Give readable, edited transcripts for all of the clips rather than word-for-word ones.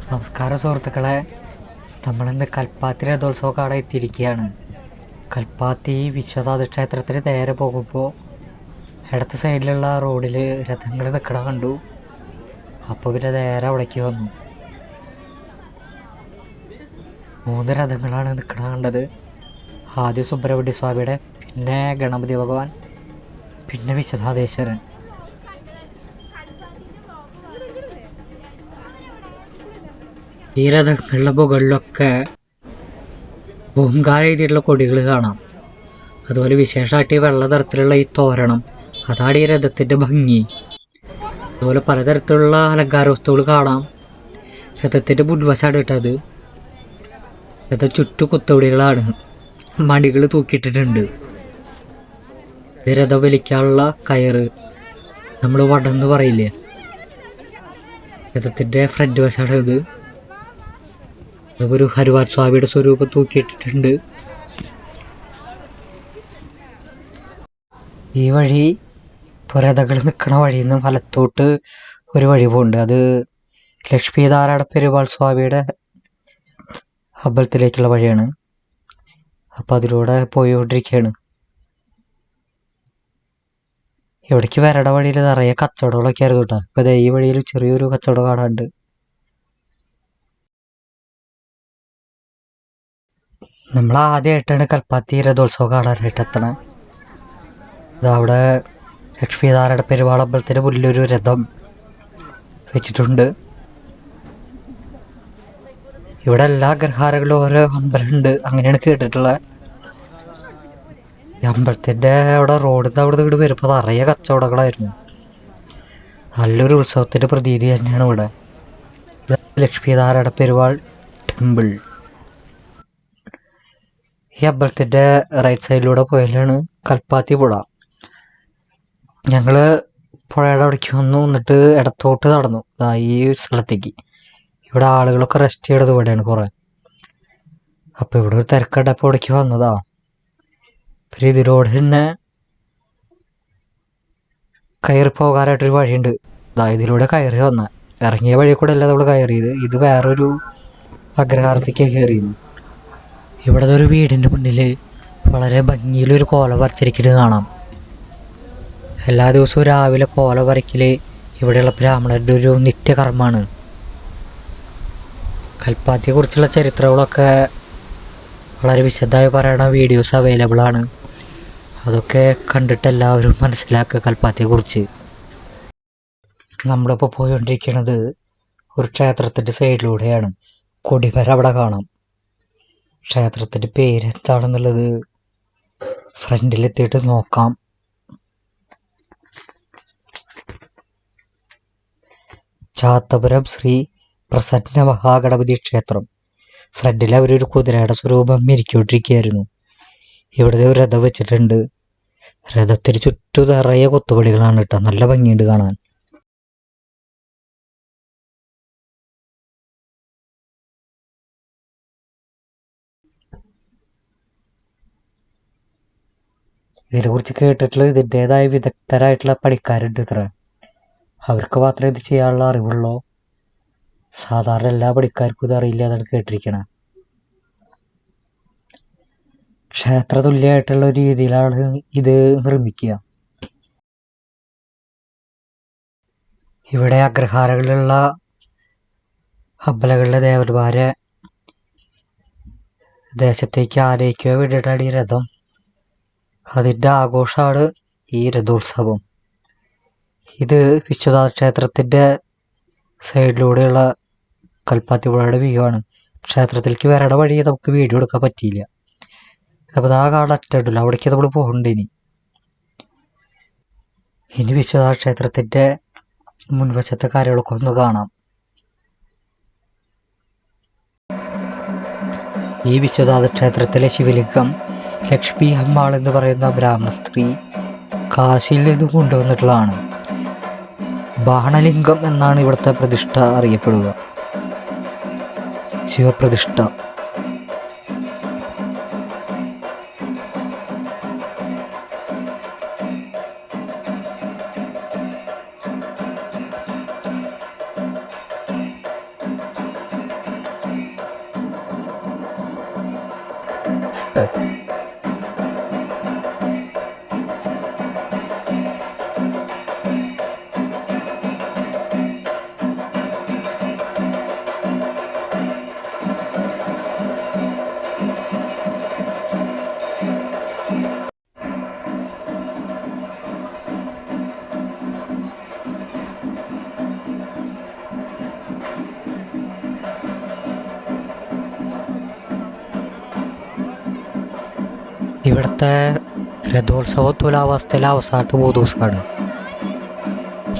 നമസ്കാരം സുഹൃത്തുക്കളെ, നമ്മളിന്ന് കൽപ്പാത്തി രഥോത്സവം കാണാൻ എത്തിയിരിക്കുകയാണ്. കൽപ്പാത്തി വിശ്വനാഥ ക്ഷേത്രത്തിന് നേരെ പോകുമ്പോൾ ഇടത്ത് സൈഡിലുള്ള റോഡിൽ രഥങ്ങൾ നിൽക്കണ കണ്ടു. അപ്പോൾ പിന്നെ നേരെ അവിടേക്ക് വന്നു. 3 രഥങ്ങളാണ് നിൽക്കണ കണ്ടത്. ആദ്യം സുബ്രഹ്മണ്യ സ്വാമിയുടെ, പിന്നെ ഗണപതി ഭഗവാൻ, പിന്നെ വിശ്വനാഥേശ്വരൻ. ഈ രഥങ്ങളുടെ മുകളിലൊക്കെ ഓംകാരം എഴുതിയിട്ടുള്ള കൊടികൾ കാണാം. അതുപോലെ വിശേഷമായിട്ട് ഈ വെള്ള നിറത്തിലുള്ള ഈ തോരണം, അതാണ് ഈ രഥത്തിന്റെ ഭംഗി. അതുപോലെ പലതരത്തിലുള്ള അലങ്കാര വസ്തുക്കൾ കാണാം. രഥത്തിന്റെ മുൻവശമാണ് ഇട്ടത്. രഥം ചുറ്റു കുത്തവടികളാണ്, മണികൾ തൂക്കിയിട്ടിട്ടുണ്ട്. ഇത് രഥം വലിക്കാനുള്ള കയറ്, നമ്മൾ വടന്ന് പറയില്ലേ, രഥത്തിന്റെ ഫ്രണ്ട് വശമാണ് ഇത്. ഒരു ഹനുമാൻ സ്വാമിയുടെ സ്വരൂപം തൂക്കിയിട്ടിട്ടുണ്ട്. ഈ വഴി രഥകൾ നിൽക്കണ വഴിയിൽ നിന്ന് വലത്തോട്ട് ഒരു വഴി പോകുന്നുണ്ട്. അത് ലക്ഷ്മീനാരായണ പെരുമാൾ സ്വാമിയുടെ അമ്പലത്തിലേക്കുള്ള വഴിയാണ്. അപ്പൊ അതിലൂടെ പോയിക്കൊണ്ടിരിക്കുകയാണ്. ഇവിടേക്ക് വരണ വഴിയിൽ നിറയെ കച്ചവടങ്ങളൊക്കെ ആയിരുന്നു കേട്ടോ. ഇപ്പൊ ഈ വഴിയിൽ ചെറിയൊരു കച്ചവടം കാണാനുണ്ട്. നമ്മൾ ആദ്യമായിട്ടാണ് കൽപ്പാത്തി രഥോത്സവം കാണാനായിട്ട് എത്തണേ. അവിടെ ലക്ഷ്മീനാരായണ പെരുമാൾ അമ്പലത്തിന് മുന്നിലൊരു രഥം വെച്ചിട്ടുണ്ട്. ഇവിടെ എല്ലാ ഗ്രഹാരങ്ങളിലും ഓരോ അമ്പലമുണ്ട്, അങ്ങനെയാണ് കേട്ടിട്ടുള്ളത്. ഈ അമ്പലത്തിന്റെ അവിടെ റോഡിൽ അവിടെ ഇവിടെ വരുമ്പോൾ നിറയെ കച്ചവടങ്ങളായിരുന്നു. നല്ലൊരു ഉത്സവത്തിന്റെ പ്രതീതി തന്നെയാണ് ഇവിടെ. ലക്ഷ്മീനാരായണ പെരുമാൾ ടെമ്പിൾ. ഈ അമ്പലത്തിന്റെ റൈറ്റ് സൈഡിലൂടെ പോയാലാണ് കൽപ്പാത്തി പുഴ. ഞങ്ങള് പുഴയുടെ അവിടേക്ക് വന്നു, എന്നിട്ട് ഇടത്തോട്ട് നടന്നു ഈ സ്ഥലത്തേക്ക്. ഇവിടെ ആളുകളൊക്കെ റെസ്റ്റ് ചെയ്യണത് ഇവിടെയാണ് കുറെ. അപ്പൊ ഇവിടെ ഒരു തിരക്കണ്ടപ്പോൾ ഇവിടേക്ക് വന്നതാ. പിന്നെ ഇതിലൂടെ തന്നെ കയറി പോകാനായിട്ടൊരു വഴിയുണ്ട്. ഇതിലൂടെ കയറി വന്ന, ഇറങ്ങിയ വഴി കൂടെ അല്ല നമ്മൾ കയറിയത്. ഇത് വേറൊരു അഗ്രഹാരത്തേക്കാണ് കയറിയത്. ഇവിടെ ഒരു വീടിന്റെ മുന്നില് വളരെ ഭംഗിയിലൊരു കോല വരച്ചിരിക്കുന്നത് കാണാം. എല്ലാ ദിവസവും രാവിലെ കോല വരയ്ക്കല് ഇവിടെയുള്ള ബ്രാഹ്മണരുടെ ഒരു നിത്യകർമ്മമാണ്. കൽപ്പാത്തിയെ കുറിച്ചുള്ള ചരിത്രങ്ങളൊക്കെ വളരെ വിശദമായി പറയുന്ന വീഡിയോസ് അവൈലബിൾ ആണ്. അതൊക്കെ കണ്ടിട്ട് എല്ലാവരും മനസ്സിലാക്കുക കൽപ്പാത്തിയെ കുറിച്ച്. നമ്മളിപ്പോൾ പോയിക്കൊണ്ടിരിക്കുന്നത് ഒരു ക്ഷേത്രത്തിന്റെ സൈഡിലൂടെയാണ്. കൊടിമരം അവിടെ കാണാം. ക്ഷേത്രത്തിന്റെ പേര് എന്താണെന്നുള്ളത് ഫ്രണ്ടിലെത്തിയിട്ട് നോക്കാം. ചാത്തപുരം ശ്രീ പ്രസന്ന മഹാഗണപതി ക്ഷേത്രം. ഫ്രണ്ടിൽ അവരൊരു കുതിരയുടെ സ്വരൂപം ഇരിക്കൊണ്ടിരിക്കുകയായിരുന്നു. ഇവിടെ ഒരു രഥം വെച്ചിട്ടുണ്ട്. രഥത്തിന് ചുറ്റും നിറയെ കൊത്തുപടികളാണ് കേട്ടോ. നല്ല ഭംഗിയുണ്ട് കാണാൻ. ഇതിനെ കുറിച്ച് കേട്ടിട്ടുള്ള ഇതിൻ്റെതായ വിദഗ്ധരായിട്ടുള്ള പണിക്കാരുണ്ട് ഇത്ര. അവർക്ക് മാത്രമേ ഇത് ചെയ്യാനുള്ള അറിവുള്ളൂ. സാധാരണ എല്ലാ പണിക്കാർക്കും ഇത് അറിയില്ല എന്നാണ് കേട്ടിരിക്കണേ. ക്ഷേത്ര തുല്യമായിട്ടുള്ള ഒരു രീതിയിലാണ് ഇത് നിർമ്മിക്കുക. ഇവിടെ അഗ്രഹാരങ്ങളിലുള്ള അമ്പലങ്ങളിലെ ദേവന്മാരെ ദേശത്തേക്ക് ആനയിക്കുക വേണ്ടിയിട്ടാണ് ഈ രഥം. അതിൻ്റെ ആഘോഷമാണ് ഈ രഥോത്സവം. ഇത് വിശ്വനാഥ ക്ഷേത്രത്തിന്റെ സൈഡിലൂടെയുള്ള കൽപ്പാത്തി പുഴയുടെ വ്യൂ ആണ്. ക്ഷേത്രത്തിലേക്ക് വരണ വഴി നമുക്ക് വീഡിയോ എടുക്കാൻ പറ്റിയില്ല. അപ്പോൾ ആ കാണാൻ അറ്റുണ്ടല്ലോ, അവിടേക്ക് നമ്മൾ പോകണ്ട. ഇനി വിശ്വനാഥ ക്ഷേത്രത്തിന്റെ മുൻവശത്തെ കാര്യങ്ങളൊക്കെ ഒന്ന് കാണാം. ഈ വിശ്വനാഥ ക്ഷേത്രത്തിലെ ശിവലിംഗം ലക്ഷ്മി അമ്മാൾ എന്ന് പറയുന്ന ബ്രാഹ്മണ സ്ത്രീ കാശിയിൽ നിന്ന് കൊണ്ടുവന്നിട്ടുള്ളതാണ്. ബാണലിംഗം എന്നാണ് ഇവിടുത്തെ പ്രതിഷ്ഠ അറിയപ്പെടുക, ശിവപ്രതിഷ്ഠ. ഇവിടുത്തെ രഥോത്സവം തുലാവസ്ഥയിലെ അവസാനത്തെ 3 ദിവസമാണ്.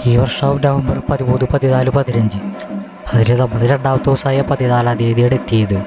ഈ വർഷം നവംബർ 13, 14, 15. അതിൽ നമ്മൾ 2ാമത്തെ ദിവസമായ 14-ാം തീയതിയാണ് എത്തിയത്.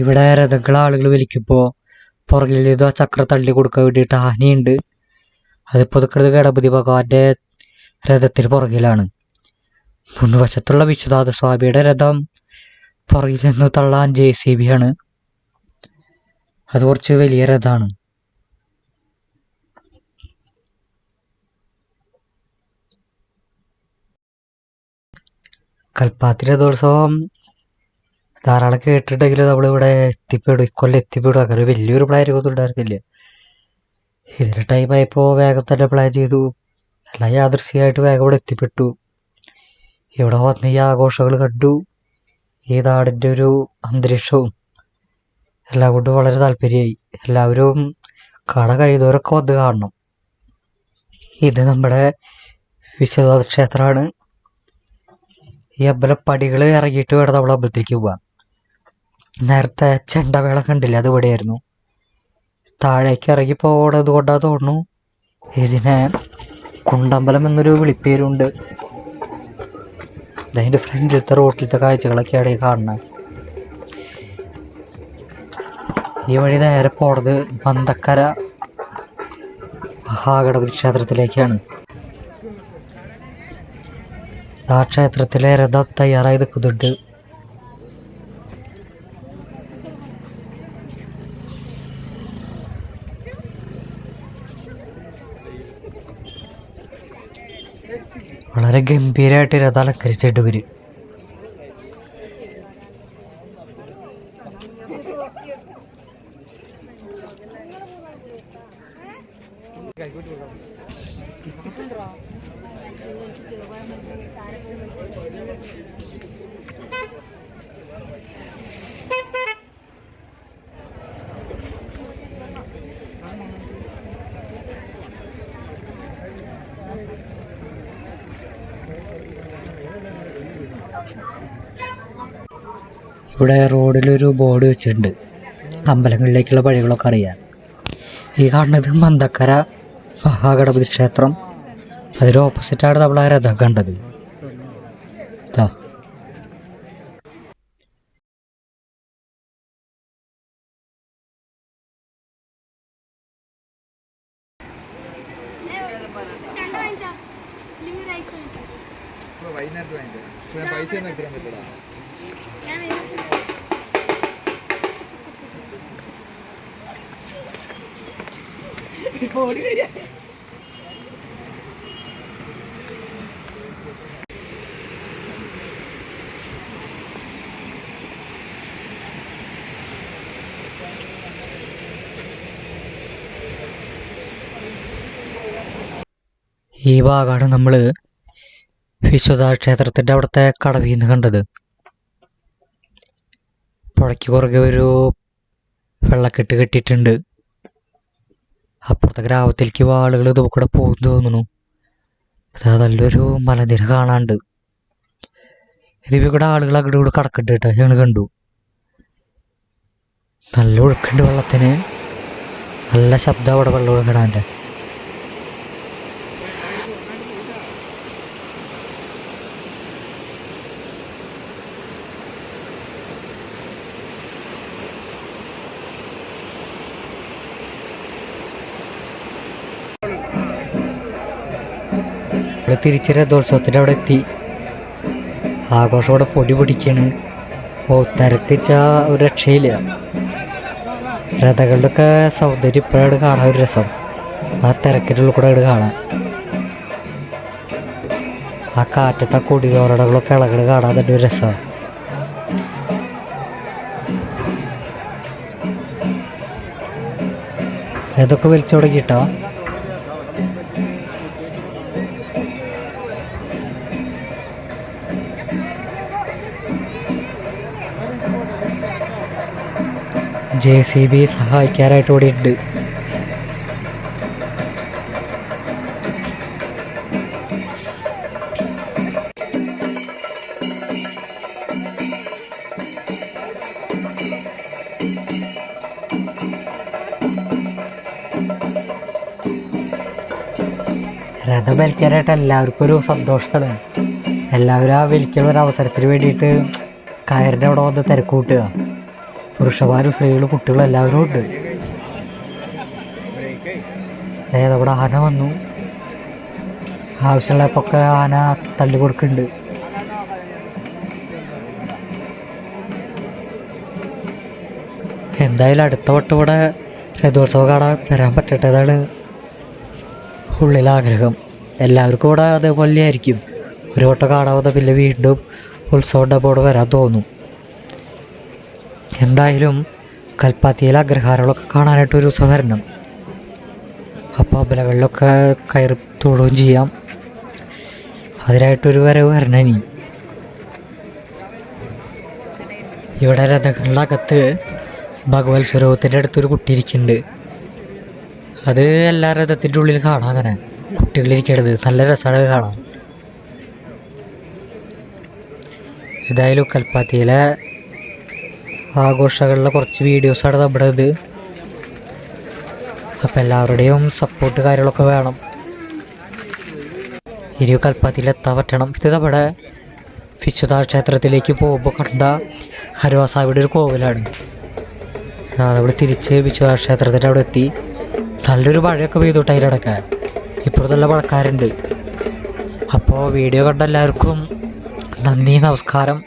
ഇവിടെ രഥങ്ങൾ ആളുകൾ വലിക്കുമ്പോൾ പുറകിൽ ഇത് ചക്ര തള്ളി കൊടുക്കാൻ വേണ്ടിയിട്ട് ആനയുണ്ട്. അതിപ്പോൾ നിൽക്കുന്നത് ഗണപതി ഭഗവാന്റെ രഥത്തിന് പുറകിലാണ്. മുൻവശത്തുള്ള വിശ്വനാഥ സ്വാമിയുടെ രഥം പുറകിൽ നിന്ന് തള്ളാൻ JCB ആണ്. അത് കുറച്ച് വലിയ രഥമാണ്. കൽപ്പാത്തി രഥോത്സവം ധാരാളം കേട്ടിട്ടുണ്ടെങ്കിലും നമ്മളിവിടെ എത്തിപ്പെടും, ഇക്കൊല്ലം എത്തിപ്പെടും. അങ്ങനെ വലിയൊരു പ്ലാനൊന്നും ഉണ്ടായിരുന്നില്ല. ഇതിന് ടൈമായപ്പോൾ വേഗം തന്നെ പ്ലാൻ ചെയ്തു. എല്ലാം യാദൃശ്ചികമായിട്ട് വേഗം ഇവിടെ എത്തിപ്പെട്ടു. ഇവിടെ വന്ന് ഈ ആഘോഷങ്ങൾ കണ്ടു. ഈ നാടിൻ്റെ ഒരു അന്തരീക്ഷവും എല്ലാം കൊണ്ടും വളരെ താല്പര്യമായി. എല്ലാവരും കാണാൻ കഴിയുന്നവരൊക്കെ വന്ന് കാണണം. ഇത് നമ്മുടെ വിശ്വനാഥ ക്ഷേത്രമാണ്. ഈ അമ്പലപ്പടികൾ ഇറങ്ങിയിട്ട് വേണം നമ്മൾ അമ്പലത്തിലേക്ക് പോകാൻ. നേരത്തെ ചെണ്ടമേളം കണ്ടില്ല, അത് ഇവിടെയായിരുന്നു. താഴേക്ക് ഇറങ്ങി പോകണത് കൊണ്ടാ തോന്നുന്നു ഇതിനെ കുണ്ടമ്പലം എന്നൊരു വിളിപ്പേരുണ്ട്. അതിൻ്റെ ഫ്രണ്ടിലത്തെ റോട്ടിലത്തെ കാഴ്ചകളൊക്കെയാണ് ഈ കാണുന്നത്. ഈ വഴി നേരെ പോണത് ബന്തക്കര മഹാഗണപതി ക്ഷേത്രത്തിലേക്കാണ്. ആ ക്ഷേത്രത്തിലെ രഥം തയ്യാറായി നിൽക്കുന്നുണ്ട്. വളരെ ഗംഭീരമായിട്ട് രഥം അലങ്കരിച്ചിട്ട് വരും. ഇവിടെ റോഡിലൊരു ബോർഡ് വെച്ചിട്ടുണ്ട്, അമ്പലങ്ങളിലേക്കുള്ള വഴികളൊക്കെ അറിയാൻ. ഈ കാണുന്നത് മന്തക്കര മഹാഗണപതി ക്ഷേത്രം. അതിന് ഓപ്പോസിറ്റാണ് നമ്മൾ ആ രഥം കണ്ടത്. ഇതാ ഈ ഭാഗമാണ് നമ്മൾ വിശ്വനാഥ ക്ഷേത്രത്തിൻ്റെ അവിടുത്തെ കടവിൽ നിന്ന് കണ്ടത്. പുഴയ്ക്ക് കുറുകെ ഒരു വെള്ളക്കെട്ട് കെട്ടിയിട്ടുണ്ട്. അപ്പുറത്തെ ഗ്രാമത്തിലേക്ക് ആളുകൾ ഇതുകൂടെ പോകുന്നു തോന്നുന്നു. അത് നല്ലൊരു മലനിര കാണാണ്ട്. ഇതിൽ കൂടെ ആളുകൾ അങ്ങോട്ട് കൂടെ കടക്കുന്നുണ്ട് കേട്ടോ. ഞങ്ങൾ കണ്ടു. നല്ല ഒഴുക്കുണ്ട് വെള്ളത്തിന്. നല്ല ശബ്ദം അവിടെ വെള്ളം ഒഴുകണാൻ്റെ. തിരിച്ച് രഥോത്സവത്തിൻ്റെ അവിടെ എത്തി. ആഘോഷം അവിടെ പൊടി പൊടിക്കാണ്. തിരക്ക് വെച്ചാൽ ഒരു രക്ഷയില്ല. രഥങ്ങളുടെയൊക്കെ സൗന്ദര്യം ഇപ്പോഴാണ് കാണാൻ ഒരു രസം. ആ തിരക്കിൻ്റെ ഉള്ളിൽ കൂടെ അവിടെ കാണാൻ. ആ കാറ്റത്തെ കൊടിതോരണകളൊക്കെ ഇളകട് കാണാൻ തന്നെ ഒരു രസമാണ്. രഥമൊക്കെ വലിച്ചു തുടങ്ങിയിട്ടോ. JCB സഹായിക്കാനായിട്ട് ഇവിടെ ഉണ്ട്. രഥം വലിക്കാനായിട്ട് എല്ലാവർക്കും ഒരു സന്തോഷമാണ്. എല്ലാവരും ആ വലിക്കുന്ന ഒരു അവസരത്തിന് വേണ്ടിയിട്ട് കയറിൻ്റെ അവിടെ വന്ന് തിരക്കൂട്ടുക. പുരുഷന്മാരും സ്ത്രീകളും കുട്ടികളും എല്ലാവരും ഉണ്ട്. അവിടെ ആന വന്നു. ആവശ്യമുള്ളപ്പൊക്കെ ആന തള്ളി കൊടുക്കുന്നുണ്ട്. എന്തായാലും അടുത്ത വട്ടം ഇവിടെ രഥോത്സവം കാണാൻ വരാൻ പറ്റട്ടതാണ് ഉള്ളിലാഗ്രഹം. എല്ലാവർക്കും ഇവിടെ അതേപോലെ ആയിരിക്കും. ഒരു വട്ടം കാണാവുന്ന പിന്നെ വീണ്ടും ഉത്സവം ഡബോട് വരാൻ തോന്നും. എന്തായാലും കൽപ്പാത്തിയിലെ അഗ്രഹാരങ്ങളൊക്കെ കാണാനായിട്ട് ഒരു ദിവസം വരണം. അപ്പോൾ അമ്പലങ്ങളിലൊക്കെ കയറി തൊടുകയും ചെയ്യാം. അതിനായിട്ടൊരു വരവ് വരണം. ഇനി ഇവിടെ രഥങ്ങളുടെ അകത്ത് ഭഗവത് സ്വരൂപത്തിൻ്റെ അടുത്തൊരു കുട്ടി ഇരിക്കുന്നുണ്ട്. അത് എല്ലാ രഥത്തിൻ്റെ ഉള്ളിൽ കാണാം. അങ്ങനെ കുട്ടികളിരിക്കണത് നല്ല രസമാണ് കാണാൻ. ഏതായാലും കൽപ്പാത്തിയിലെ ആഘോഷങ്ങളിലെ കുറച്ച് വീഡിയോസാണ് നമ്മുടെ ഇത്. അപ്പം എല്ലാവരുടെയും സപ്പോർട്ട് കാര്യങ്ങളൊക്കെ വേണം. ഇനി കൽപ്പാത്തിയിൽ എത്താൻ പറ്റണം. ഇത് നമ്മുടെ വിശുദ്ധ ക്ഷേത്രത്തിലേക്ക് പോകുമ്പോൾ കണ്ട ഹനുമാസ്വാമിയുടെ ഒരു കോവിലാണ്. അതവിടെ തിരിച്ച് വിശുദ്ധ ക്ഷേത്രത്തിൻ്റെ അവിടെ എത്തി. നല്ലൊരു മഴയൊക്കെ പെയ്തോട്ടെ അതിലടക്കാൻ. ഇപ്പോൾ നല്ല മഴക്കാരുണ്ട്. അപ്പോൾ വീഡിയോ കണ്ട എല്ലാവർക്കും നന്ദി, നമസ്കാരം.